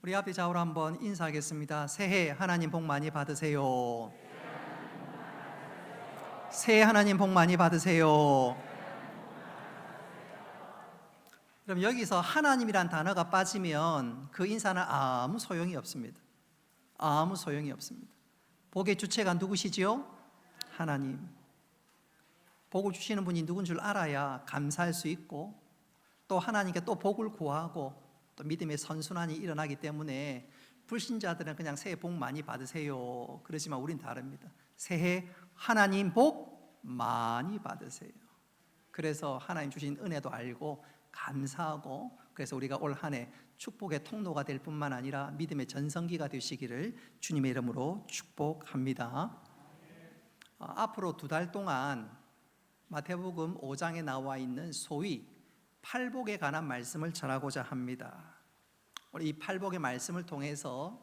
우리 앞에 좌우로 한번 인사하겠습니다. 새해 하나님 복 많이 받으세요. 새해 하나님 복 많이 받으세요. 그럼 여기서 하나님이란 단어가 빠지면 그 인사는 아무 소용이 없습니다. 아무 소용이 없습니다. 복의 주체가 누구시지요? 하나님. 복을 주시는 분이 누군 줄 알아야 감사할 수 있고, 또 하나님께 또 복을 구하고 또 믿음의 선순환이 일어나기 때문에 불신자들은 그냥 새해 복 많이 받으세요 그러지만 우린 다릅니다. 새해 하나님 복 많이 받으세요. 그래서 하나님 주신 은혜도 알고 감사하고, 그래서 우리가 올 한 해 축복의 통로가 될 뿐만 아니라 믿음의 전성기가 되시기를 주님의 이름으로 축복합니다. 앞으로 2달 동안 마태복음 5장에 나와 있는 소위 팔복에 관한 말씀을 전하고자 합니다. 우리 이 팔복의 말씀을 통해서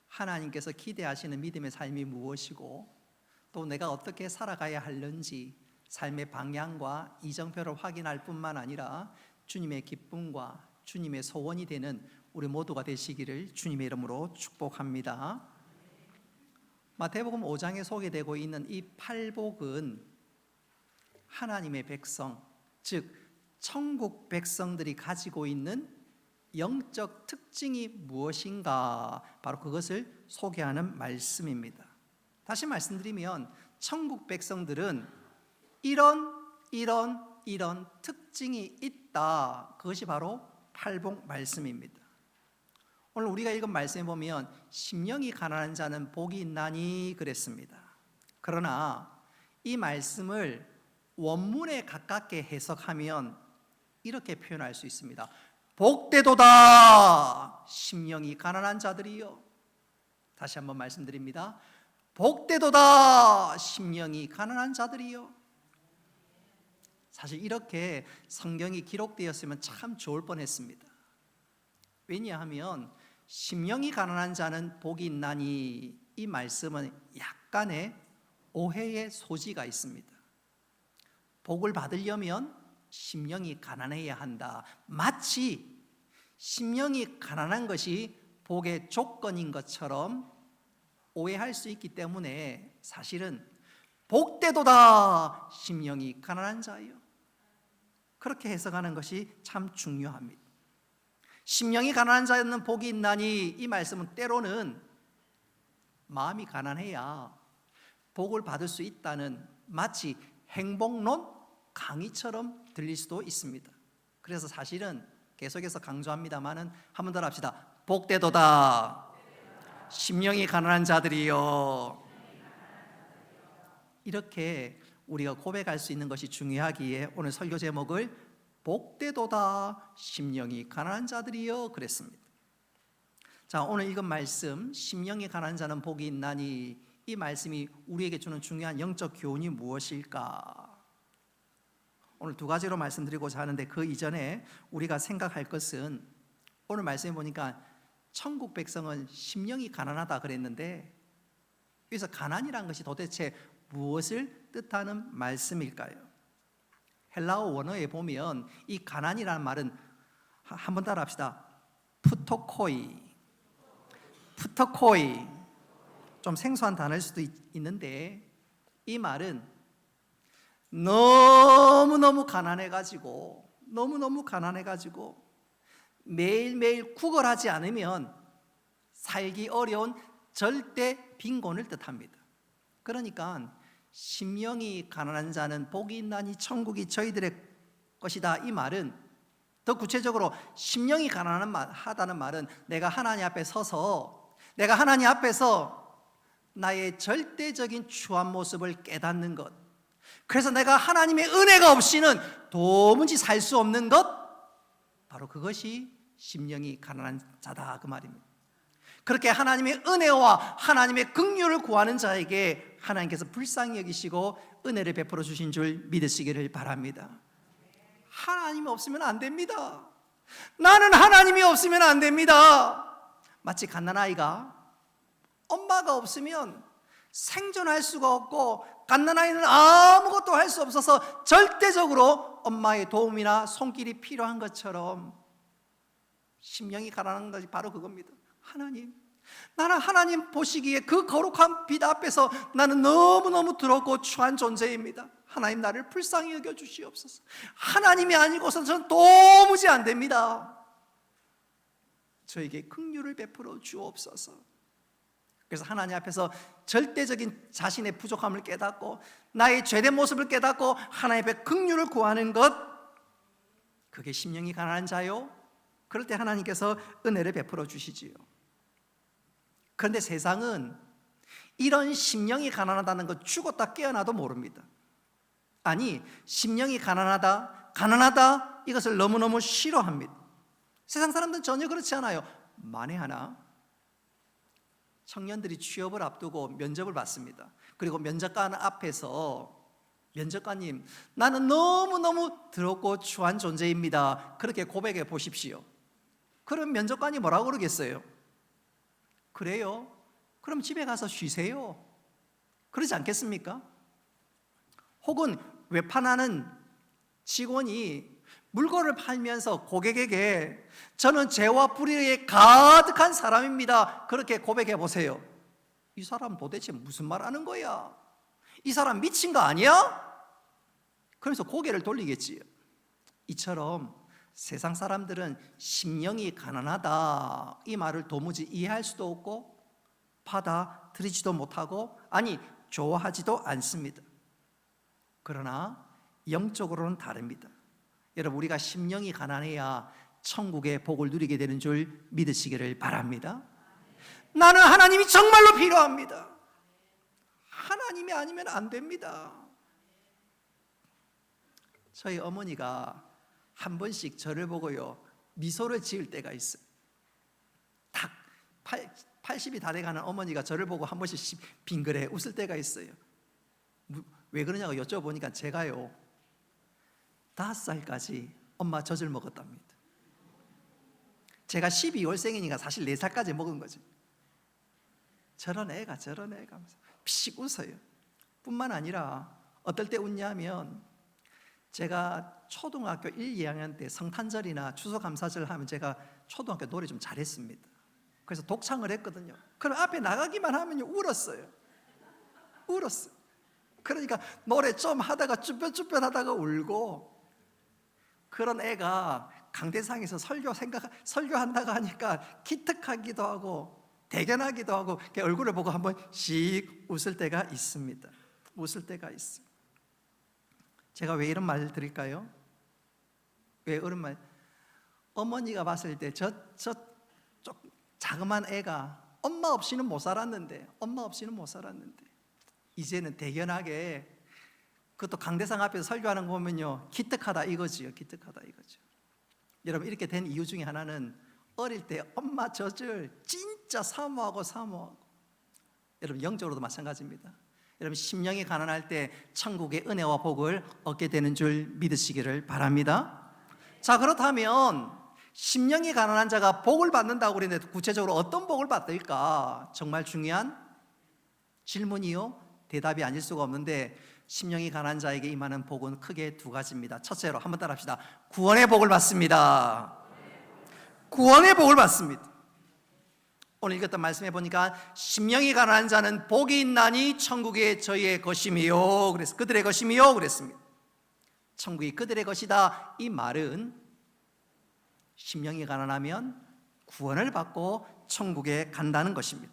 하나님께서 기대하시는 믿음의 삶이 무엇이고, 또 내가 어떻게 살아가야 하는지 삶의 방향과 이정표를 확인할 뿐만 아니라 주님의 기쁨과 주님의 소원이 되는 우리 모두가 되시기를 주님의 이름으로 축복합니다. 마태복음 5장에 소개되고 있는 이 팔복은 하나님의 백성, 즉 천국 백성들이 가지고 있는 영적 특징이 무엇인가, 바로 그것을 소개하는 말씀입니다. 다시 말씀드리면 천국 백성들은 이런 특징이 있다. 그것이 바로 팔복 말씀입니다. 오늘 우리가 읽은 말씀에 보면 심령이 가난한 자는 복이 있나니 그랬습니다. 그러나 이 말씀을 원문에 가깝게 해석하면 이렇게 표현할 수 있습니다. 복되도다 심령이 가난한 자들이요. 다시 한번 말씀드립니다. 복되도다 심령이 가난한 자들이요. 사실 이렇게 성경이 기록되었으면 참 좋을 뻔했습니다. 왜냐하면 심령이 가난한 자는 복이 있나니 이 말씀은 약간의 오해의 소지가 있습니다. 복을 받으려면 심령이 가난해야 한다. 마치 심령이 가난한 것이 복의 조건인 것처럼 오해할 수 있기 때문에 사실은 복되도다 심령이 가난한 자요, 그렇게 해석하는 것이 참 중요합니다. 심령이 가난한 자는 복이 있나니 이 말씀은 때로는 마음이 가난해야 복을 받을 수 있다는 마치 행복론 강의처럼 들릴 수도 있습니다. 그래서 사실은 계속해서 강조합니다만은 한 번 더 합시다. 복되도다 심령이 가난한 자들이요. 이렇게 우리가 고백할 수 있는 것이 중요하기에 오늘 설교 제목을 복되도다 심령이 가난한 자들이요 그랬습니다. 자, 오늘 읽은 말씀 심령이 가난한 자는 복이 있나니 이 말씀이 우리에게 주는 중요한 영적 교훈이 무엇일까? 오늘 2가지로 말씀드리고자 하는데 그 이전에 우리가 생각할 것은, 오늘 말씀해 보니까 천국 백성은 심령이 가난하다 그랬는데 여기서 가난이란 것이 도대체 무엇을 뜻하는 말씀일까요? 헬라어 원어에 보면 이 가난이라는 말은 한번 따라 합시다. 푸토코이. 좀 생소한 단어일 수도 있는데 이 말은 너무너무 가난해가지고 매일매일 구걸하지 않으면 살기 어려운 절대 빈곤을 뜻합니다. 그러니까 심령이 가난한 자는 복이 있나니 천국이 저희들의 것이다, 이 말은 더 구체적으로 심령이 가난하다는 말은 내가 하나님 앞에 서서 나의 절대적인 추한 모습을 깨닫는 것, 그래서 내가 하나님의 은혜가 없이는 도무지 살 수 없는 것, 바로 그것이 심령이 가난한 자다 그 말입니다. 그렇게 하나님의 은혜와 하나님의 긍휼을 구하는 자에게 하나님께서 불쌍히 여기시고 은혜를 베풀어 주신 줄 믿으시기를 바랍니다. 하나님이 없으면 안 됩니다. 나는 하나님이 없으면 안 됩니다. 마치 갓난아이가 엄마가 없으면 생존할 수가 없고 갓난아이는 아무것도 할 수 없어서 절대적으로 엄마의 도움이나 손길이 필요한 것처럼 심령이 가난한 것이 바로 그겁니다. 하나님, 나는 하나님 보시기에 그 거룩한 빛 앞에서 나는 너무너무 더럽고 추한 존재입니다. 하나님, 나를 불쌍히 여겨 주시옵소서. 하나님이 아니고서는 저는 도무지 안 됩니다. 저에게 긍휼을 베풀어 주옵소서. 그래서 하나님 앞에서 절대적인 자신의 부족함을 깨닫고 나의 죄된 모습을 깨닫고 하나님 앞에 긍휼을 구하는 것, 그게 심령이 가난한 자요. 그럴 때 하나님께서 은혜를 베풀어 주시지요. 그런데 세상은 이런 심령이 가난하다는 것 죽었다 깨어나도 모릅니다. 아니, 심령이 가난하다 이것을 너무너무 싫어합니다. 세상 사람들은 전혀 그렇지 않아요. 만에 하나 청년들이 취업을 앞두고 면접을 받습니다. 그리고 면접관 앞에서 면접관님, 나는 너무너무 더럽고 추한 존재입니다. 그렇게 고백해 보십시오. 그럼 면접관이 뭐라고 그러겠어요? 그래요? 그럼 집에 가서 쉬세요. 그러지 않겠습니까? 혹은 외판하는 직원이 물건을 팔면서 고객에게 저는 죄와 불의에 가득한 사람입니다. 그렇게 고백해 보세요. 이 사람 도대체 무슨 말 하는 거야? 이 사람 미친 거 아니야? 그래서 고개를 돌리겠지요. 이처럼 세상 사람들은 심령이 가난하다 이 말을 도무지 이해할 수도 없고 받아들이지도 못하고, 아니 좋아하지도 않습니다. 그러나 영적으로는 다릅니다. 여러분, 우리가 심령이 가난해야 천국의 복을 누리게 되는 줄 믿으시기를 바랍니다. 나는 하나님이 정말로 필요합니다. 하나님이 아니면 안 됩니다. 저희 어머니가 한 번씩 저를 보고요 미소를 지을 때가 있어요. 딱 80이 다 돼가는 어머니가 저를 보고 한 번씩 빙그레 웃을 때가 있어요. 왜 그러냐고 여쭤보니까 제가요 5살까지 엄마 젖을 먹었답니다. 제가 12월생이니까 사실 4살까지 먹은 거죠. 저런 애가 하면서 피식 웃어요. 뿐만 아니라 어떨 때 웃냐면, 제가 초등학교 1, 2학년 때 성탄절이나 추수감사절 하면 제가 초등학교 노래 좀 잘했습니다. 그래서 독창을 했거든요. 그럼 앞에 나가기만 하면 울었어요. 그러니까 노래 좀 하다가 쭈뼛쭈뼛 하다가 울고, 그런 애가 강대상에서 설교한다고 하니까 기특하기도 하고 대견하기도 하고 얼굴을 보고 한번 씩 웃을 때가 있습니다. 제가 왜 이런 말을 드릴까요? 왜 이런 말? 어머니가 봤을 때 저 자그만 애가 엄마 없이는 못 살았는데 이제는 대견하게, 그것도 강대상 앞에서 설교하는 거 보면요 기특하다 이거지요. 여러분, 이렇게 된 이유 중에 하나는 어릴 때 엄마 젖을 진짜 사모하고 여러분, 영적으로도 마찬가지입니다. 여러분, 심령이 가난할 때 천국의 은혜와 복을 얻게 되는 줄 믿으시기를 바랍니다. 자, 그렇다면 심령이 가난한 자가 복을 받는다고 그랬는데 구체적으로 어떤 복을 받을까? 정말 중요한 질문이요 대답이 아닐 수가 없는데, 심령이 가난한 자에게 임하는 복은 크게 2가지입니다. 첫째로 한번 따라합시다. 구원의 복을 받습니다. 구원의 복을 받습니다. 오늘 읽었던 말씀해 보니까 심령이 가난한 자는 복이 있나니 천국이 저희의 것이미요, 그래서 그들의 것이미요 그랬습니다. 천국이 그들의 것이다, 이 말은 심령이 가난하면 구원을 받고 천국에 간다는 것입니다.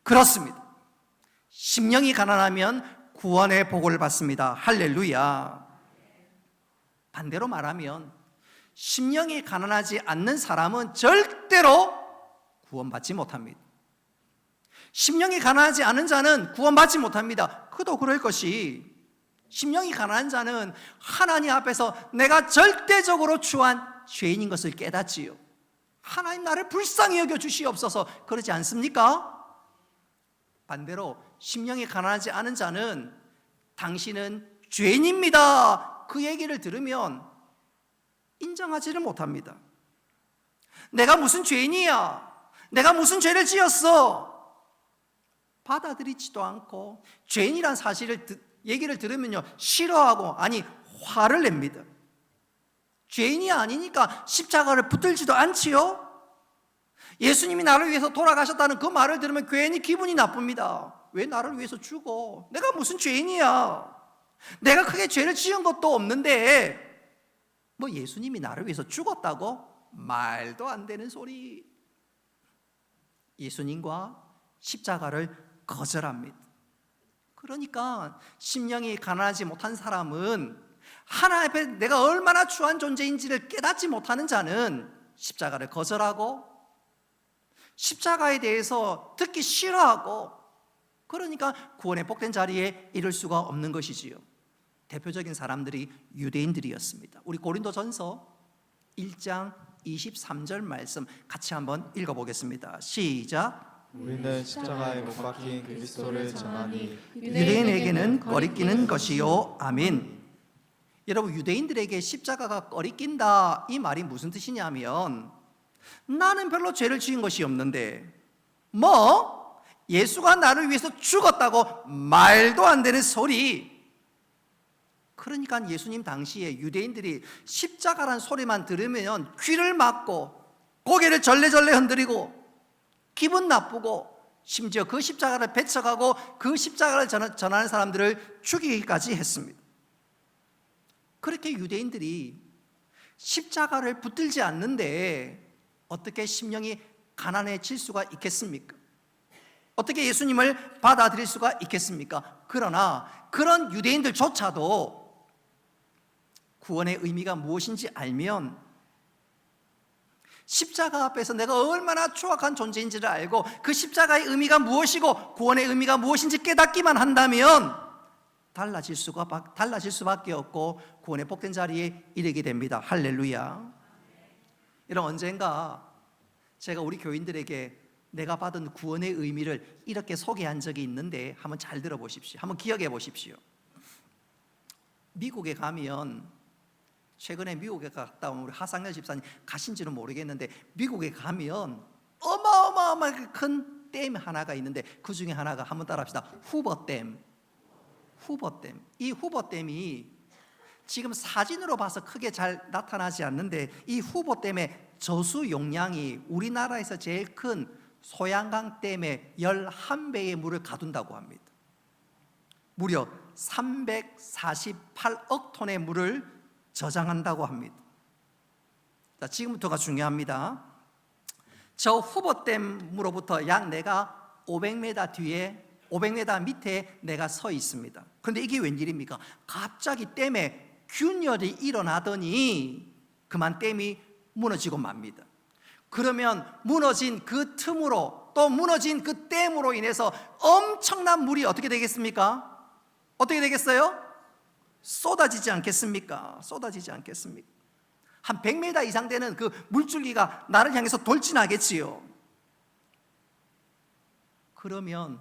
그렇습니다. 심령이 가난하면 구원의 복을 받습니다. 할렐루야. 반대로 말하면 심령이 가난하지 않는 사람은 절대로 구원받지 못합니다. 심령이 가난하지 않은 자는 구원받지 못합니다. 그도 그럴 것이, 심령이 가난한 자는 하나님 앞에서 내가 절대적으로 추한 죄인인 것을 깨닫지요. 하나님, 나를 불쌍히 여겨 주시옵소서, 그러지 않습니까? 반대로 심령이 가난하지 않은 자는 당신은 죄인입니다, 그 얘기를 들으면 인정하지를 못합니다. 내가 무슨 죄인이야, 내가 무슨 죄를 지었어, 받아들이지도 않고 죄인이란 얘기를 들으면요 싫어하고, 아니 화를 냅니다. 죄인이 아니니까 십자가를 붙들지도 않지요. 예수님이 나를 위해서 돌아가셨다는 그 말을 들으면 괜히 기분이 나쁩니다. 왜 나를 위해서 죽어? 내가 무슨 죄인이야? 내가 크게 죄를 지은 것도 없는데 뭐 예수님이 나를 위해서 죽었다고? 말도 안 되는 소리. 예수님과 십자가를 거절합니다. 그러니까 심령이 가난하지 못한 사람은 하나님 앞에 내가 얼마나 추한 존재인지를 깨닫지 못하는 자는 십자가를 거절하고 십자가에 대해서 듣기 싫어하고, 그러니까 구원의 복된 자리에 이를 수가 없는 것이지요. 대표적인 사람들이 유대인들이었습니다. 우리 고린도전서 1장 23절 말씀 같이 한번 읽어보겠습니다. 시작. 우리는 십자가에 못 박힌 그리스도를 전하니 유대인에게는 꺼리끼는 것이요. 아멘. 여러분, 유대인들에게 십자가가 꺼리낀다 이 말이 무슨 뜻이냐면, 나는 별로 죄를 지은 것이 없는데 뭐 예수가 나를 위해서 죽었다고? 말도 안 되는 소리. 그러니까 예수님 당시에 유대인들이 십자가란 소리만 들으면 귀를 막고 고개를 절레절레 흔들리고 기분 나쁘고, 심지어 그 십자가를 배척하고 그 십자가를 전하는 사람들을 죽이기까지 했습니다. 그렇게 유대인들이 십자가를 붙들지 않는데 어떻게 심령이 가난해질 수가 있겠습니까? 어떻게 예수님을 받아들일 수가 있겠습니까? 그러나 그런 유대인들조차도 구원의 의미가 무엇인지 알면, 십자가 앞에서 내가 얼마나 추악한 존재인지를 알고 그 십자가의 의미가 무엇이고 구원의 의미가 무엇인지 깨닫기만 한다면 달라질 수밖에 없고 구원의 복된 자리에 이르게 됩니다. 할렐루야. 이런 언젠가 제가 우리 교인들에게 내가 받은 구원의 의미를 이렇게 소개한 적이 있는데 한번 잘 들어보십시오. 한번 기억해 보십시오. 미국에 가면, 최근에 미국에 갔다 온 우리 하상렬 집사님 가신지는 모르겠는데, 미국에 가면 어마어마하게 큰 댐 하나가 있는데 그 중에 하나가, 한번 따라합시다. 후버댐. 이 후버댐이 지금 사진으로 봐서 크게 잘 나타나지 않는데, 이 후버댐의 저수 용량이 우리나라에서 제일 큰 소양강 댐의 11배의 물을 가둔다고 합니다. 무려 348억 톤의 물을 저장한다고 합니다. 자, 지금부터가 중요합니다. 저 후보댐으로부터 약 내가 500m 뒤에, 500m 밑에 내가 서 있습니다. 그런데 이게 웬일입니까? 갑자기 댐에 균열이 일어나더니 그만 댐이 무너지고 맙니다. 그러면 무너진 그 틈으로, 또 무너진 그 댐으로 인해서 엄청난 물이 어떻게 되겠습니까? 어떻게 되겠어요? 쏟아지지 않겠습니까? 쏟아지지 않겠습니까? 한 100m 이상 되는 그 물줄기가 나를 향해서 돌진하겠지요. 그러면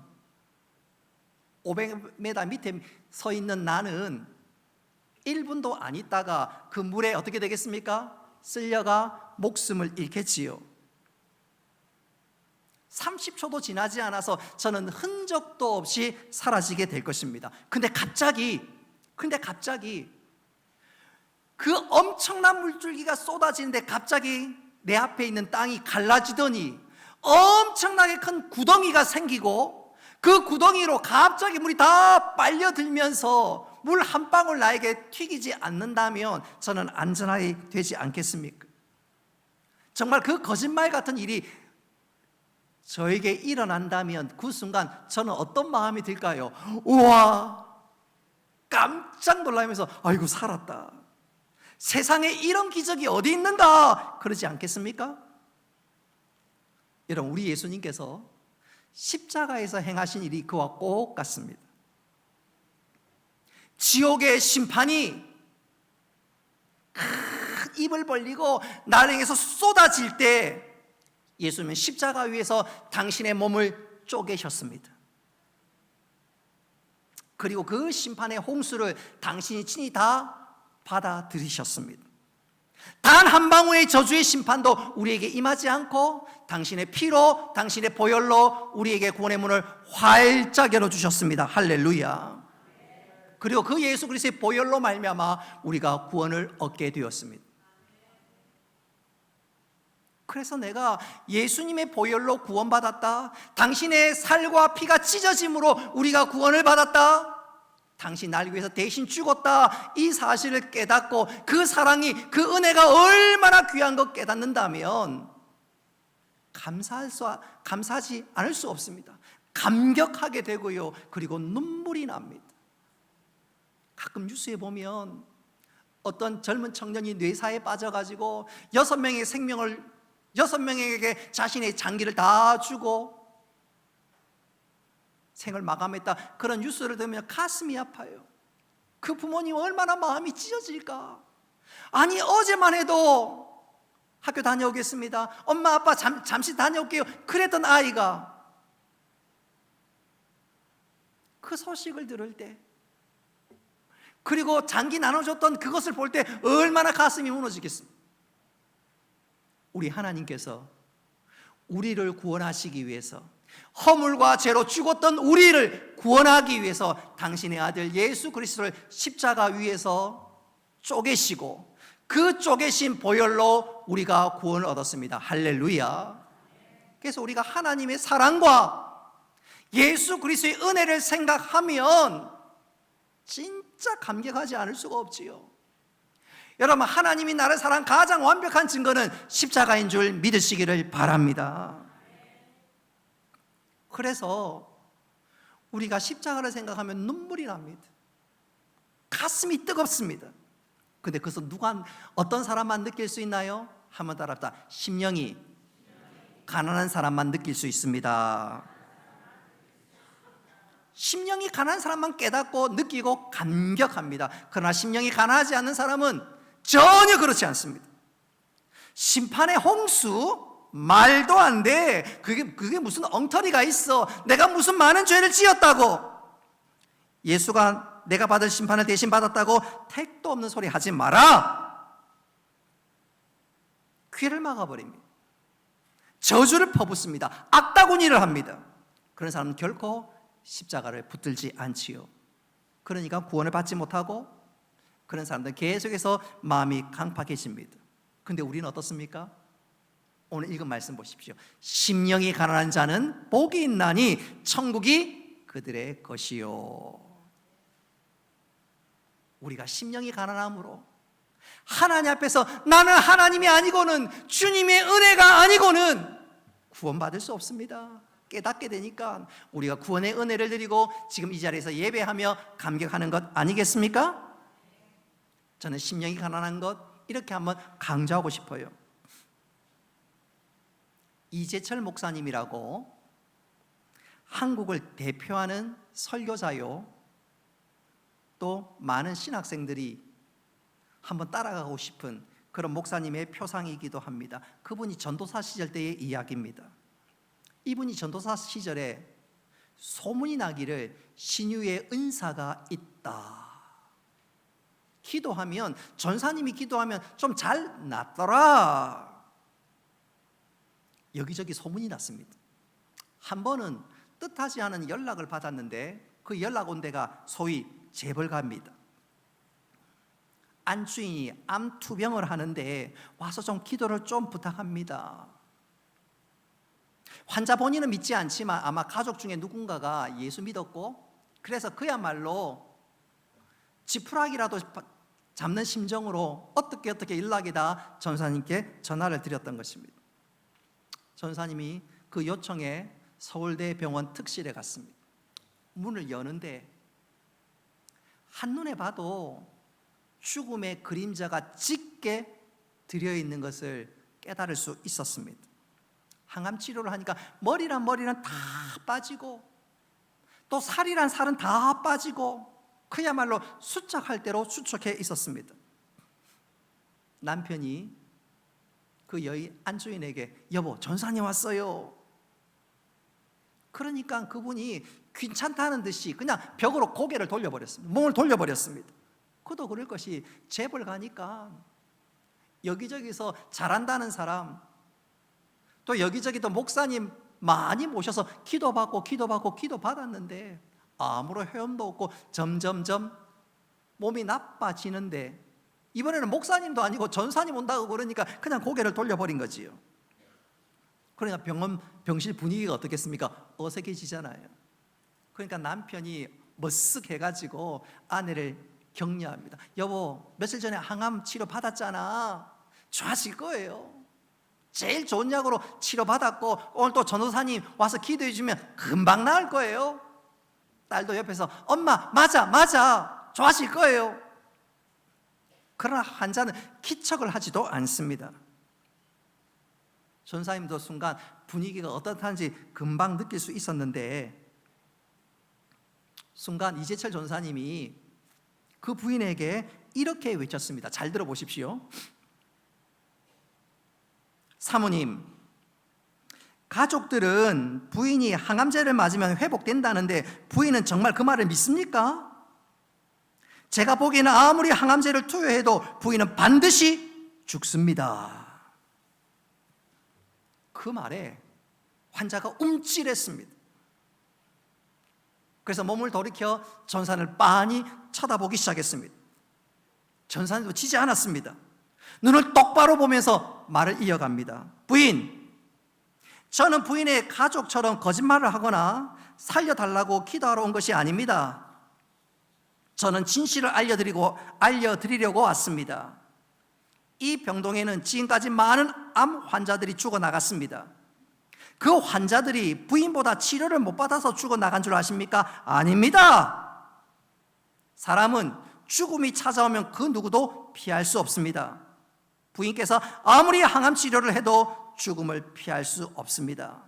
500m 밑에 서 있는 나는 1분도 안 있다가 그 물에 어떻게 되겠습니까? 쓸려가 목숨을 잃겠지요. 30초도 지나지 않아서 저는 흔적도 없이 사라지게 될 것입니다. 근데 갑자기 그 엄청난 물줄기가 쏟아지는데 갑자기 내 앞에 있는 땅이 갈라지더니 엄청나게 큰 구덩이가 생기고, 그 구덩이로 갑자기 물이 다 빨려들면서 물 한 방울 나에게 튀기지 않는다면 저는 안전하게 되지 않겠습니까? 정말 그 거짓말 같은 일이 저에게 일어난다면 그 순간 저는 어떤 마음이 들까요? 우와, 깜짝 놀라면서 아이고 살았다, 세상에 이런 기적이 어디 있는가, 그러지 않겠습니까? 여러분, 우리 예수님께서 십자가에서 행하신 일이 그와 꼭 같습니다. 지옥의 심판이 큰 입을 벌리고 나를 향해서 쏟아질 때 예수님은 십자가 위에서 당신의 몸을 쪼개셨습니다. 그리고 그 심판의 홍수를 당신이 친히 다 받아들이셨습니다. 단 한 방울의 저주의 심판도 우리에게 임하지 않고 당신의 피로, 당신의 보혈로 우리에게 구원의 문을 활짝 열어주셨습니다. 할렐루야. 그리고 그 예수 그리스도의 보혈로 말미암아 우리가 구원을 얻게 되었습니다. 그래서 내가 예수님의 보혈로 구원받았다. 당신의 살과 피가 찢어짐으로 우리가 구원을 받았다. 당신 날 위해서 대신 죽었다. 이 사실을 깨닫고 그 사랑이, 그 은혜가 얼마나 귀한 것 깨닫는다면 감사하지 않을 수 없습니다. 감격하게 되고요. 그리고 눈물이 납니다. 가끔 뉴스에 보면 어떤 젊은 청년이 뇌사에 빠져가지고 6명에게 자신의 장기를 다 주고 생을 마감했다. 그런 뉴스를 들으면 가슴이 아파요. 그 부모님 얼마나 마음이 찢어질까. 아니 어제만 해도 학교 다녀오겠습니다. 엄마 아빠 잠시 다녀올게요. 그랬던 아이가 그 소식을 들을 때, 그리고 장기 나눠줬던 그것을 볼 때 얼마나 가슴이 무너지겠습니까? 우리 하나님께서 우리를 구원하시기 위해서, 허물과 죄로 죽었던 우리를 구원하기 위해서 당신의 아들 예수 그리스도를 십자가 위에서 쪼개시고 그 쪼개신 보혈로 우리가 구원을 얻었습니다. 할렐루야. 그래서 우리가 하나님의 사랑과 예수 그리스도의 은혜를 생각하면 진짜 감격하지 않을 수가 없지요. 여러분, 하나님이 나를 사랑한 가장 완벽한 증거는 십자가인 줄 믿으시기를 바랍니다. 그래서 우리가 십자가를 생각하면 눈물이 납니다. 가슴이 뜨겁습니다. 근데 그것은 어떤 사람만 느낄 수 있나요? 한번 따라합시다. 심령이 가난한 사람만 느낄 수 있습니다. 심령이 가난한 사람만 깨닫고 느끼고 감격합니다. 그러나 심령이 가난하지 않는 사람은 전혀 그렇지 않습니다. 심판의 홍수? 말도 안 돼. 그게 무슨 엉터리가 있어. 내가 무슨 많은 죄를 지었다고, 예수가 내가 받을 심판을 대신 받았다고 택도 없는 소리 하지 마라. 귀를 막아버립니다. 저주를 퍼붓습니다. 악다구니를 합니다. 그런 사람은 결코 십자가를 붙들지 않지요. 그러니까 구원을 받지 못하고 그런 사람들은 계속해서 마음이 강팍해집니다. 근데 우리는 어떻습니까? 오늘 읽은 말씀 보십시오. 심령이 가난한 자는 복이 있나니 천국이 그들의 것이요. 우리가 심령이 가난함으로 하나님 앞에서 나는 하나님이 아니고는, 주님의 은혜가 아니고는 구원받을 수 없습니다. 깨닫게 되니까 우리가 구원의 은혜를 드리고 지금 이 자리에서 예배하며 감격하는 것 아니겠습니까? 저는 심령이 가난한 것 이렇게 한번 강조하고 싶어요. 이재철 목사님이라고 한국을 대표하는 설교자요, 또 많은 신학생들이 한번 따라가고 싶은 그런 목사님의 표상이기도 합니다. 그분이 전도사 시절 때의 이야기입니다. 이분이 전도사 시절에 소문이 나기를 신유의 은사가 있다, 기도하면, 전사님이 기도하면 좀 잘 낫더라, 여기저기 소문이 났습니다. 한 번은 뜻하지 않은 연락을 받았는데 그 연락 온 데가 소위 재벌가입니다. 안주인이 암 투병을 하는데 와서 좀 기도를 좀 부탁합니다. 환자 본인은 믿지 않지만 아마 가족 중에 누군가가 예수 믿었고, 그래서 그야말로 지푸라기라도 잡는 심정으로 어떻게 연락이다 전사님께 전화를 드렸던 것입니다. 전사님이 그 요청에 서울대 병원 특실에 갔습니다. 문을 여는데 한눈에 봐도 죽음의 그림자가 짙게 들여있는 것을 깨달을 수 있었습니다. 항암 치료를 하니까 머리란 다 빠지고 또 살이란 살은 다 빠지고 그야말로 수척할 대로 수척해 있었습니다. 남편이 그 여인 안주인에게 여보, 전사님 왔어요. 그러니까 그분이 귀찮다는 듯이 그냥 벽으로 고개를 돌려버렸습니다. 몸을 돌려버렸습니다. 그도 그럴 것이 재벌 가니까 여기저기서 잘한다는 사람, 또 여기저기 또 목사님 많이 모셔서 기도받았는데 아무런 회원도 없고 점점점 몸이 나빠지는데, 이번에는 목사님도 아니고 전사님 온다고 그러니까 그냥 고개를 돌려버린 거지요. 그러니까 병실 분위기가 어떻겠습니까? 어색해지잖아요. 그러니까 남편이 머쓱해가지고 아내를 격려합니다. 여보, 며칠 전에 항암 치료 받았잖아. 좋아질 거예요. 제일 좋은 약으로 치료받았고 오늘 또 전도사님 와서 기도해 주면 금방 나을 거예요. 딸도 옆에서 엄마 맞아 좋아질 거예요. 그러나 환자는 기척을 하지도 않습니다. 전사님도 순간 분위기가 어떻다는지 금방 느낄 수 있었는데 순간 이재철 전사님이 그 부인에게 이렇게 외쳤습니다. 잘 들어보십시오. 사모님, 가족들은 부인이 항암제를 맞으면 회복된다는데 부인은 정말 그 말을 믿습니까? 제가 보기에는 아무리 항암제를 투여해도 부인은 반드시 죽습니다. 그 말에 환자가 움찔했습니다. 그래서 몸을 돌이켜 전사를 빤히 쳐다보기 시작했습니다. 전사님도 지지 않았습니다. 눈을 똑바로 보면서 말을 이어갑니다. 부인, 저는 부인의 가족처럼 거짓말을 하거나 살려달라고 기도하러 온 것이 아닙니다. 저는 진실을 알려드리려고 왔습니다. 이 병동에는 지금까지 많은 암 환자들이 죽어나갔습니다. 그 환자들이 부인보다 치료를 못 받아서 죽어나간 줄 아십니까? 아닙니다. 사람은 죽음이 찾아오면 그 누구도 피할 수 없습니다. 부인께서 아무리 항암 치료를 해도 죽음을 피할 수 없습니다.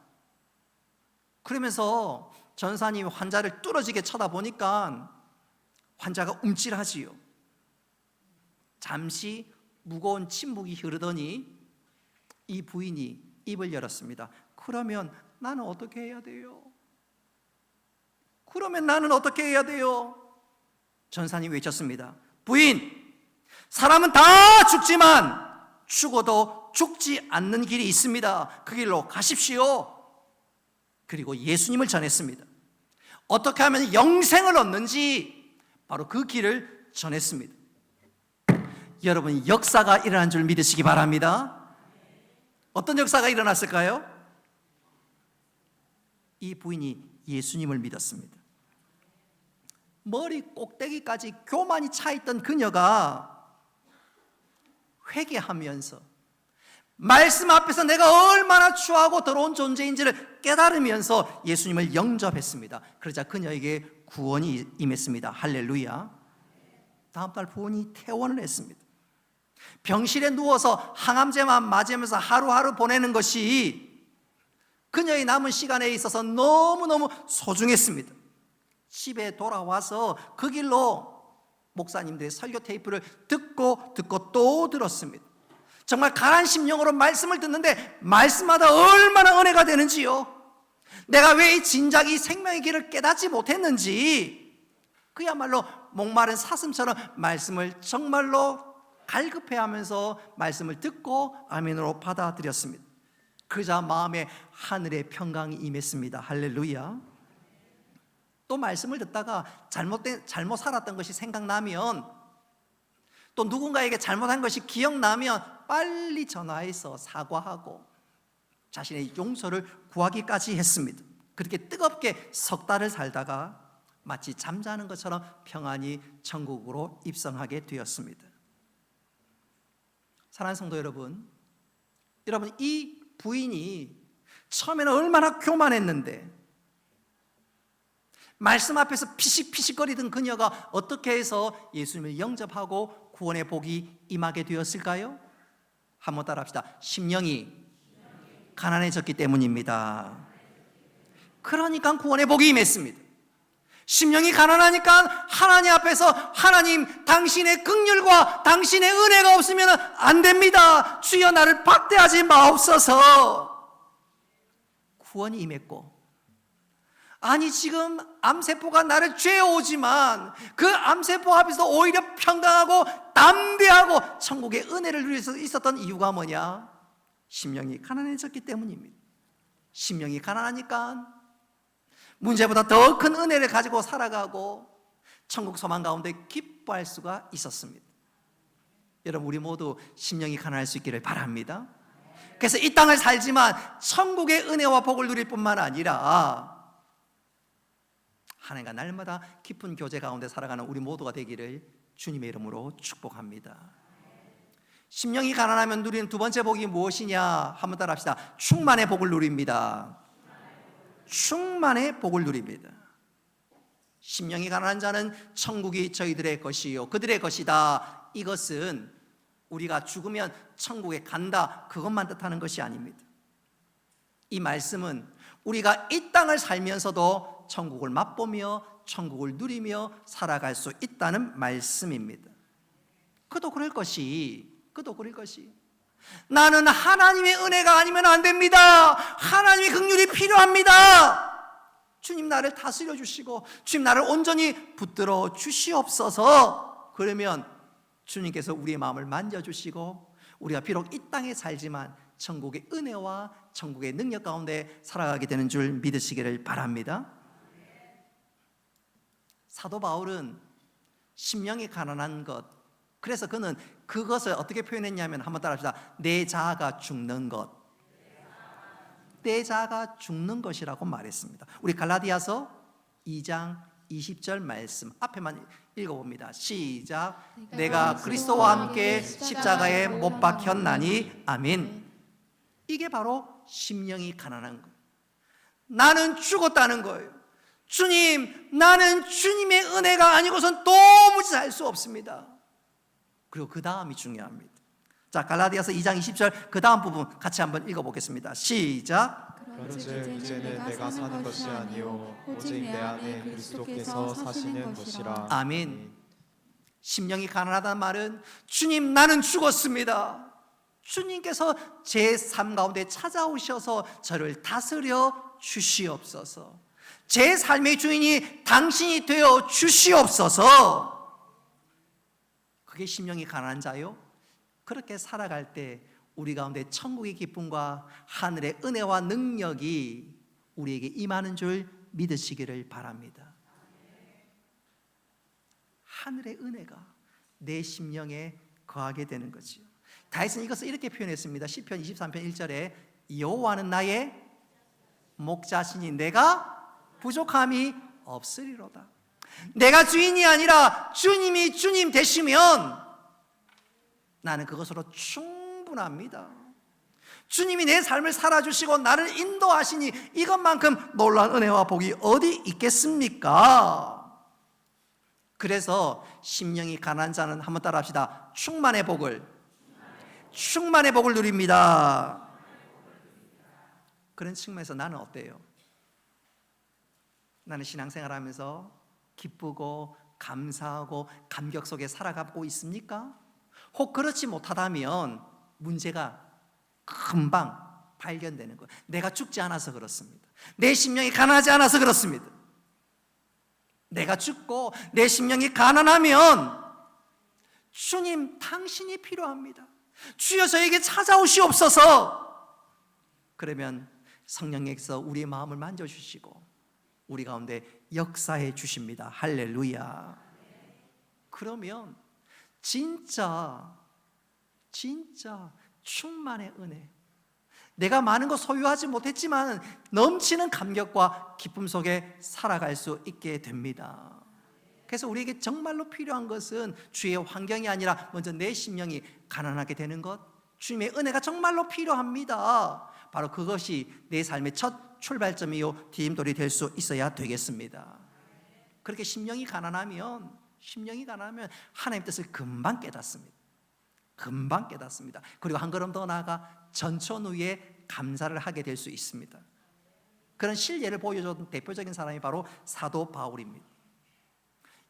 그러면서 전사님이 환자를 뚫어지게 쳐다보니까 환자가 움찔하지요. 잠시 무거운 침묵이 흐르더니 이 부인이 입을 열었습니다. 그러면 나는 어떻게 해야 돼요? 그러면 나는 어떻게 해야 돼요? 전사님이 외쳤습니다. 부인, 사람은 다 죽지만 죽어도 죽지 않는 길이 있습니다. 그 길로 가십시오. 그리고 예수님을 전했습니다. 어떻게 하면 영생을 얻는지 바로 그 길을 전했습니다. 여러분, 역사가 일어난 줄 믿으시기 바랍니다. 어떤 역사가 일어났을까요? 이 부인이 예수님을 믿었습니다. 머리 꼭대기까지 교만이 차있던 그녀가 회개하면서 말씀 앞에서 내가 얼마나 추하고 더러운 존재인지를 깨달으면서 예수님을 영접했습니다. 그러자 그녀에게 구원이 임했습니다. 할렐루야. 다음 달 부인이 퇴원을 했습니다. 병실에 누워서 항암제만 맞으면서 하루하루 보내는 것이 그녀의 남은 시간에 있어서 너무너무 소중했습니다. 집에 돌아와서 그 길로 목사님들의 설교 테이프를 듣고 또 들었습니다. 정말 가난 심령으로 말씀을 듣는데 말씀마다 얼마나 은혜가 되는지요. 내가 왜 이 진작이 생명의 길을 깨닫지 못했는지, 그야말로 목마른 사슴처럼 말씀을 정말로 갈급해하면서 말씀을 듣고 아멘으로 받아들였습니다. 그러자 마음에 하늘의 평강이 임했습니다. 할렐루야. 또 말씀을 듣다가 잘못 살았던 것이 생각나면, 또 누군가에게 잘못한 것이 기억나면 빨리 전화해서 사과하고 자신의 용서를 구하기까지 했습니다. 그렇게 뜨겁게 석 달을 살다가 마치 잠자는 것처럼 평안히 천국으로 입성하게 되었습니다. 사랑하는 성도 여러분, 이 부인이 처음에는 얼마나 교만했는데 말씀 앞에서 피식피식거리던 그녀가 어떻게 해서 예수님을 영접하고 구원의 복이 임하게 되었을까요? 한번 따라합시다. 심령이 가난해졌기 때문입니다. 그러니까 구원의 복이 임했습니다. 심령이 가난하니까 하나님 앞에서 하나님, 당신의 긍휼과 당신의 은혜가 없으면 안 됩니다. 주여 나를 박대하지 마옵소서. 구원이 임했고, 아니 지금 암세포가 나를 죄어오지만 그 암세포 앞에서 오히려 평강하고 담대하고 천국의 은혜를 누릴 수 있었던 이유가 뭐냐? 심령이 가난해졌기 때문입니다. 심령이 가난하니까 문제보다 더 큰 은혜를 가지고 살아가고 천국 소망 가운데 기뻐할 수가 있었습니다. 여러분, 우리 모두 심령이 가난할 수 있기를 바랍니다. 그래서 이 땅을 살지만 천국의 은혜와 복을 누릴 뿐만 아니라 하나님과 날마다 깊은 교제 가운데 살아가는 우리 모두가 되기를 주님의 이름으로 축복합니다. 심령이 가난하면 누리는 두 번째 복이 무엇이냐? 한번 따라 합시다. 충만의 복을 누립니다. 충만의 복을 누립니다. 심령이 가난한 자는 천국이 저희들의 것이요 그들의 것이다. 이것은 우리가 죽으면 천국에 간다 그것만 뜻하는 것이 아닙니다. 이 말씀은 우리가 이 땅을 살면서도 천국을 맛보며 천국을 누리며 살아갈 수 있다는 말씀입니다. 그도 그럴 것이 나는 하나님의 은혜가 아니면 안 됩니다. 하나님의 긍휼이 필요합니다. 주님 나를 다스려 주시고 주님 나를 온전히 붙들어 주시옵소서. 그러면 주님께서 우리의 마음을 만져주시고 우리가 비록 이 땅에 살지만 천국의 은혜와 천국의 능력 가운데 살아가게 되는 줄 믿으시기를 바랍니다. 사도 바울은 심령이 가난한 것, 그래서 그는 그것을 어떻게 표현했냐면 한번 따라합시다. 내 자아가 죽는 것, 내 자아가 죽는 것이라고 말했습니다. 우리 갈라디아서 2장 20절 말씀 앞에만 읽어봅니다. 시작. 내가 그리스도와 함께 십자가에 못 박혔나니 아멘. 이게 바로 심령이 가난한 거예요. 나는 죽었다는 거예요. 주님, 나는 주님의 은혜가 아니고선 도무지 살 수 없습니다. 그리고 그 다음이 중요합니다. 자, 갈라디아서 2장 20절 그 다음 부분 같이 한번 읽어보겠습니다. 시작. 그런즉 이제는 내가 사는 것이 아니요 오직 내 안에 그리스도께서 사시는 것이라. 아멘. 심령이 가난하다는 말은 주님 나는 죽었습니다. 주님께서 제 삶 가운데 찾아오셔서 저를 다스려 주시옵소서. 제 삶의 주인이 당신이 되어 주시옵소서. 그게 심령이 가난한 자요. 그렇게 살아갈 때 우리 가운데 천국의 기쁨과 하늘의 은혜와 능력이 우리에게 임하는 줄 믿으시기를 바랍니다. 하늘의 은혜가 내 심령에 거하게 되는 거지요. 다윗은 이것을 이렇게 표현했습니다. 시편 23편 1절에 여호와는 나의 목자시니 내가 부족함이 없으리로다. 내가 주인이 아니라 주님이 주님 되시면 나는 그것으로 충분합니다. 주님이 내 삶을 살아주시고 나를 인도하시니 이것만큼 놀라운 은혜와 복이 어디 있겠습니까? 그래서 심령이 가난한 자는 한번 따라 합시다. 충만의 복을 누립니다. 그런 측면에서 나는 어때요? 나는 신앙생활하면서 기쁘고 감사하고 감격 속에 살아가고 있습니까? 혹 그렇지 못하다면 문제가 금방 발견되는 거예요. 내가 죽지 않아서 그렇습니다. 내 심령이 가난하지 않아서 그렇습니다. 내가 죽고 내 심령이 가난하면 주님 당신이 필요합니다. 주여 저에게 찾아오시옵소서. 그러면 성령께서 우리의 마음을 만져주시고 우리 가운데 역사해 주십니다. 할렐루야. 그러면 진짜 충만의 은혜, 내가 많은 거 소유하지 못했지만 넘치는 감격과 기쁨 속에 살아갈 수 있게 됩니다. 그래서 우리에게 정말로 필요한 것은 주의 환경이 아니라 먼저 내 심령이 가난하게 되는 것, 주님의 은혜가 정말로 필요합니다. 바로 그것이 내 삶의 첫 출발점이요 디딤돌이 될 수 있어야 되겠습니다. 그렇게 심령이 가난하면 하나님의 뜻을 금방 깨닫습니다. 그리고 한 걸음 더 나아가 전천후에 감사를 하게 될 수 있습니다. 그런 실례를 보여줬던 대표적인 사람이 바로 사도 바울입니다.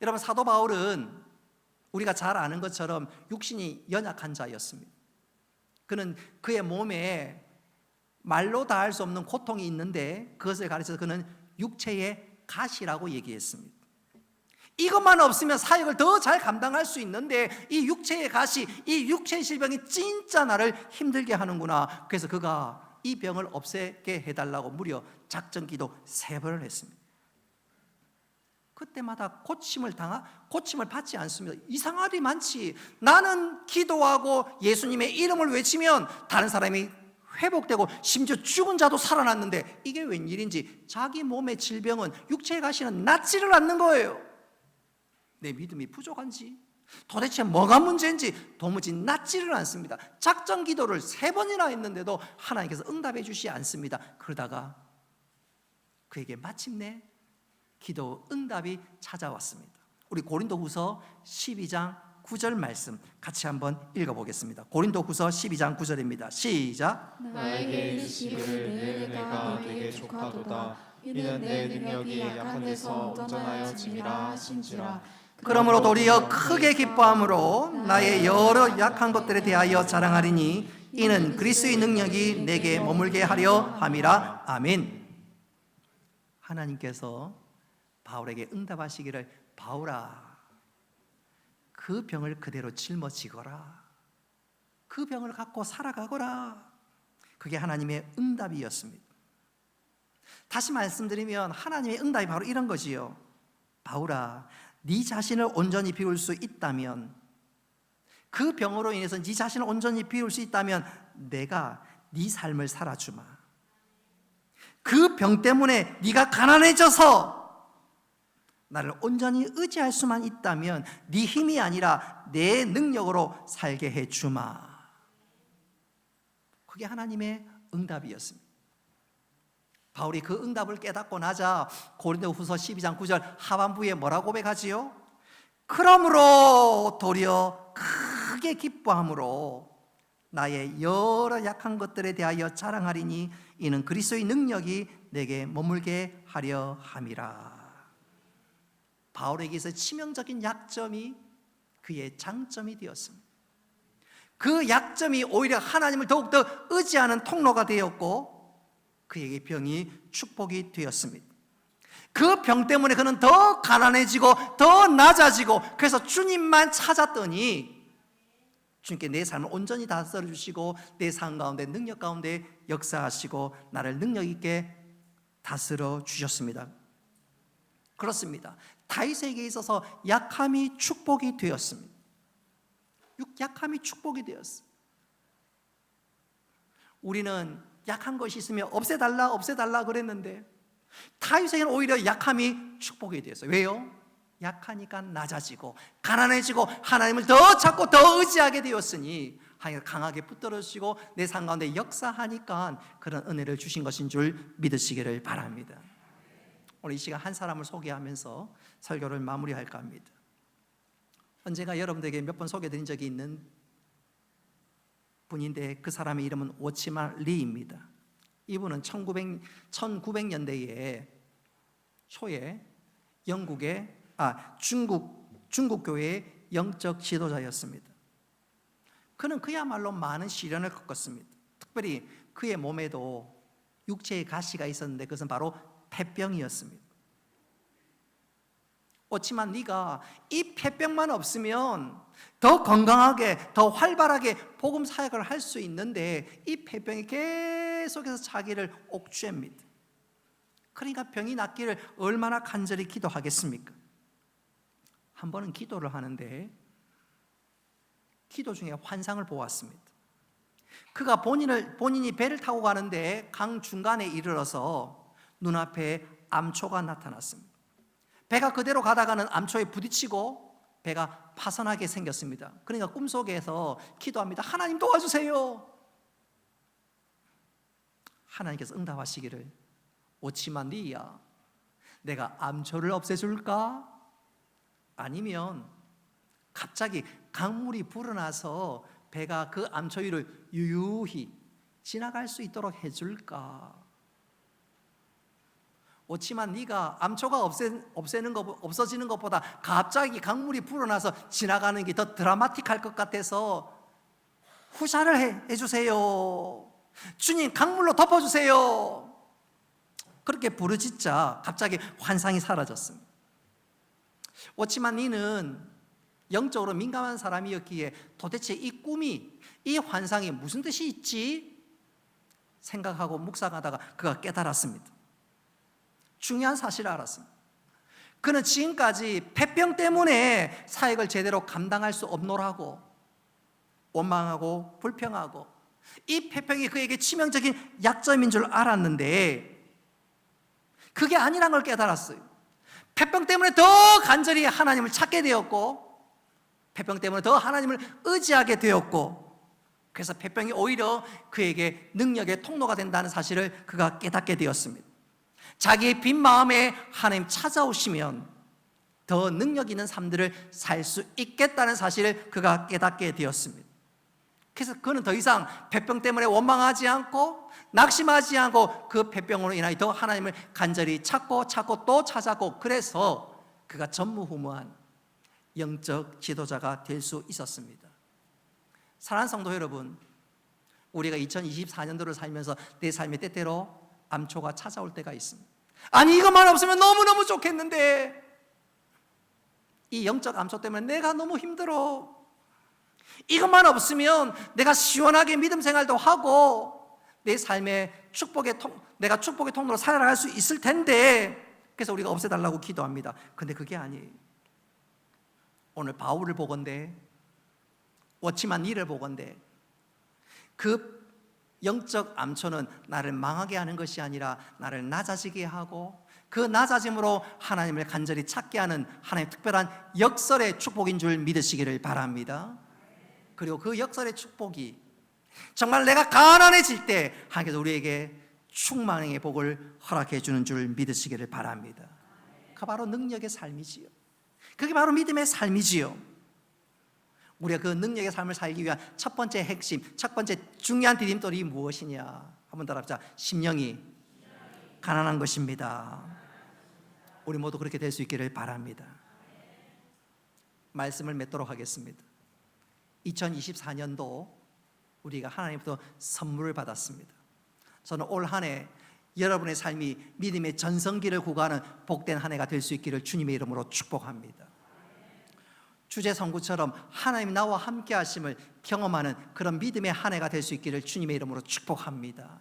여러분, 사도 바울은 우리가 잘 아는 것처럼 육신이 연약한 자였습니다. 그는 그의 몸에 말로 다 할 수 없는 고통이 있는데 그것을 가르쳐서 그는 육체의 가시라고 얘기했습니다. 이것만 없으면 사역을 더 잘 감당할 수 있는데 이 육체의 가시, 이 육체의 질병이 진짜 나를 힘들게 하는구나. 그래서 그가 이 병을 없애게 해달라고 무려 작전기도 3번을 했습니다. 그때마다 고침을 받지 않습니다. 이상하리 많지. 나는 기도하고 예수님의 이름을 외치면 다른 사람이 회복되고 심지어 죽은 자도 살아났는데 이게 웬일인지 자기 몸의 질병은 육체의 가시는 낫지를 않는 거예요. 내 믿음이 부족한지 도대체 뭐가 문제인지 도무지 낫지를 않습니다. 작정 기도를 3번이나 했는데도 하나님께서 응답해 주시지 않습니다. 그러다가 그에게 마침내 기도 응답이 찾아왔습니다. 우리 고린도후서 12장 9절 말씀 같이 한번 읽어보겠습니다. 고린도후서 12장 9절입니다. 시작. 나에게 이르시기를 내가 네게 족하도다. 이는 내 능력이 약한 데서 온전하여 짐이라 하신지라. 그러므로 도리어 크게 기뻐함으로 나의 여러 약한 것들에 대하여 자랑하리니 이는 그리스도의 능력이 내게 머물게 하려 함이라. 아멘. 하나님께서 바울에게 응답하시기를 바울아 그 병을 그대로 짊어지거라. 그 병을 갖고 살아가거라. 그게 하나님의 응답이었습니다. 다시 말씀드리면 하나님의 응답이 바로 이런 거지요. 바울아 네 자신을 온전히 비울 수 있다면 그 병으로 인해서 네 자신을 온전히 비울 수 있다면 내가 네 삶을 살아주마. 그 병 때문에 네가 가난해져서 나를 온전히 의지할 수만 있다면 네 힘이 아니라 내 능력으로 살게 해주마. 그게 하나님의 응답이었습니다. 바울이 그 응답을 깨닫고 나자 고린도후서 12장 9절 하반부에 뭐라고 고백하지요? 그러므로 도리어 크게 기뻐함으로 나의 여러 약한 것들에 대하여 자랑하리니 이는 그리스도의 능력이 내게 머물게 하려 함이라. 바울에게서 치명적인 약점이 그의 장점이 되었습니다. 그 약점이 오히려 하나님을 더욱더 의지하는 통로가 되었고 그에게 병이 축복이 되었습니다. 그 병 때문에 그는 더 가난해지고 더 낮아지고 그래서 주님만 찾았더니 주님께 내 삶을 온전히 다스려 주시고 내 삶 가운데 능력 가운데 역사하시고 나를 능력 있게 다스려 주셨습니다. 그렇습니다. 다윗에게 있어서 약함이 축복이 되었습니다. 약함이 축복이 되었습니다. 우리는 약한 것이 있으면 없애달라 그랬는데 다윗에게는 오히려 약함이 축복이 되었어요. 왜요? 약하니까 낮아지고 가난해지고 하나님을 더 찾고 더 의지하게 되었으니 하나님 강하게 붙들어주시고 내 삶 가운데 역사하니까 그런 은혜를 주신 것인 줄 믿으시기를 바랍니다. 오늘 이 시간 한 사람을 소개하면서 설교를 마무리할까 합니다. 언젠가 여러분들에게 몇 번 소개드린 적이 있는 분인데 그 사람의 이름은 오치마 리입니다. 이분은 1900년대에 초에 중국 교회의 영적 지도자였습니다. 그는 그야말로 많은 시련을 겪었습니다. 특별히 그의 몸에도 육체의 가시가 있었는데 그것은 바로 폐병이었습니다. 오치마 네가 이 폐병만 없으면 더 건강하게 더 활발하게 복음 사역을 할 수 있는데 이 폐병이 계속해서 자기를 옥죄합니다. 그러니까 병이 낫기를 얼마나 간절히 기도하겠습니까? 한 번은 기도를 하는데 기도 중에 환상을 보았습니다. 그가 본인이 배를 타고 가는데 강 중간에 이르러서 눈앞에 암초가 나타났습니다. 배가 그대로 가다가는 암초에 부딪히고 배가 파손하게 생겼습니다. 그러니까 꿈속에서 기도합니다. 하나님 도와주세요. 하나님께서 응답하시기를 오치마 니야 내가 암초를 없애줄까? 아니면 갑자기 강물이 불어나서 배가 그 암초 위를 유유히 지나갈 수 있도록 해줄까? 오치마 네가 암초가 없어지는 것보다 갑자기 강물이 불어나서 지나가는 게 더 드라마틱할 것 같아서 후사를 해주세요. 주님 강물로 덮어주세요. 그렇게 부르짖자 갑자기 환상이 사라졌습니다. 오치마 니는 영적으로 민감한 사람이었기에 도대체 이 꿈이 이 환상이 무슨 뜻이 있지? 생각하고 묵상하다가 그가 깨달았습니다. 중요한 사실을 알았습니다. 그는 지금까지 폐병 때문에 사역을 제대로 감당할 수 없노라고 원망하고 불평하고 이 폐병이 그에게 치명적인 약점인 줄 알았는데 그게 아니란 걸 깨달았어요. 폐병 때문에 더 간절히 하나님을 찾게 되었고, 폐병 때문에 더 하나님을 의지하게 되었고, 그래서 폐병이 오히려 그에게 능력의 통로가 된다는 사실을 그가 깨닫게 되었습니다. 자기의 빈 마음에 하나님 찾아오시면 더 능력 있는 삶들을 살 수 있겠다는 사실을 그가 깨닫게 되었습니다. 그래서 그는 더 이상 폐병 때문에 원망하지 않고 낙심하지 않고 그 폐병으로 인하여 더 하나님을 간절히 찾고 또 찾았고, 그래서 그가 전무후무한 영적 지도자가 될 수 있었습니다. 사랑하는 성도 여러분, 우리가 2024년도를 살면서 내 삶에 때때로 암초가 찾아올 때가 있습니다. 아니, 이것만 없으면 너무너무 좋겠는데 이 영적 암초 때문에 내가 너무 힘들어. 이것만 없으면 내가 시원하게 믿음 생활도 하고 내 삶의 내가 축복의 통로로 살아갈 수 있을 텐데, 그래서 우리가 없애달라고 기도합니다. 근데 그게 아니에요. 오늘 바울을 보건대, 워치만 니를 보건대, 그 영적 암초는 나를 망하게 하는 것이 아니라 나를 낮아지게 하고, 그 낮아짐으로 하나님을 간절히 찾게 하는 하나님의 특별한 역설의 축복인 줄 믿으시기를 바랍니다. 그리고 그 역설의 축복이 정말 내가 가난해질 때 하나님께서 우리에게 충만의 복을 허락해 주는 줄 믿으시기를 바랍니다. 그 바로 능력의 삶이지요. 그게 바로 믿음의 삶이지요. 우리가 그 능력의 삶을 살기 위한 첫 번째 핵심, 첫 번째 중요한 디딤돌이 무엇이냐? 한번 따라합시다. 심령이 가난한 것입니다. 우리 모두 그렇게 될 수 있기를 바랍니다. 말씀을 맺도록 하겠습니다. 2024년도 우리가 하나님부터 선물을 받았습니다. 저는 올 한 해 여러분의 삶이 믿음의 전성기를 구가하는 복된 한 해가 될 수 있기를 주님의 이름으로 축복합니다. 주제 선구처럼 하나님 나와 함께 하심을 경험하는 그런 믿음의 한 해가 될 수 있기를 주님의 이름으로 축복합니다.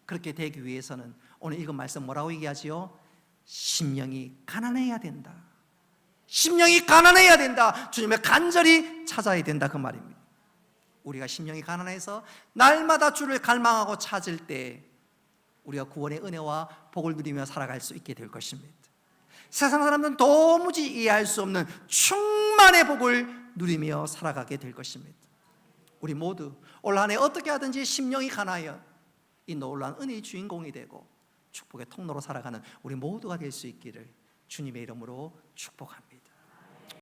그렇게 되기 위해서는 오늘 읽은 말씀 뭐라고 얘기하지요? 심령이 가난해야 된다. 심령이 가난해야 된다. 주님을 간절히 찾아야 된다, 그 말입니다. 우리가 심령이 가난해서 날마다 주를 갈망하고 찾을 때 우리가 구원의 은혜와 복을 누리며 살아갈 수 있게 될 것입니다. 세상 사람들은 도무지 이해할 수 없는 충만의 복을 누리며 살아가게 될 것입니다. 우리 모두 올 한 해 어떻게 하든지 심령이 가나여 이 놀라운 은혜의 주인공이 되고 축복의 통로로 살아가는 우리 모두가 될 수 있기를 주님의 이름으로 축복합니다.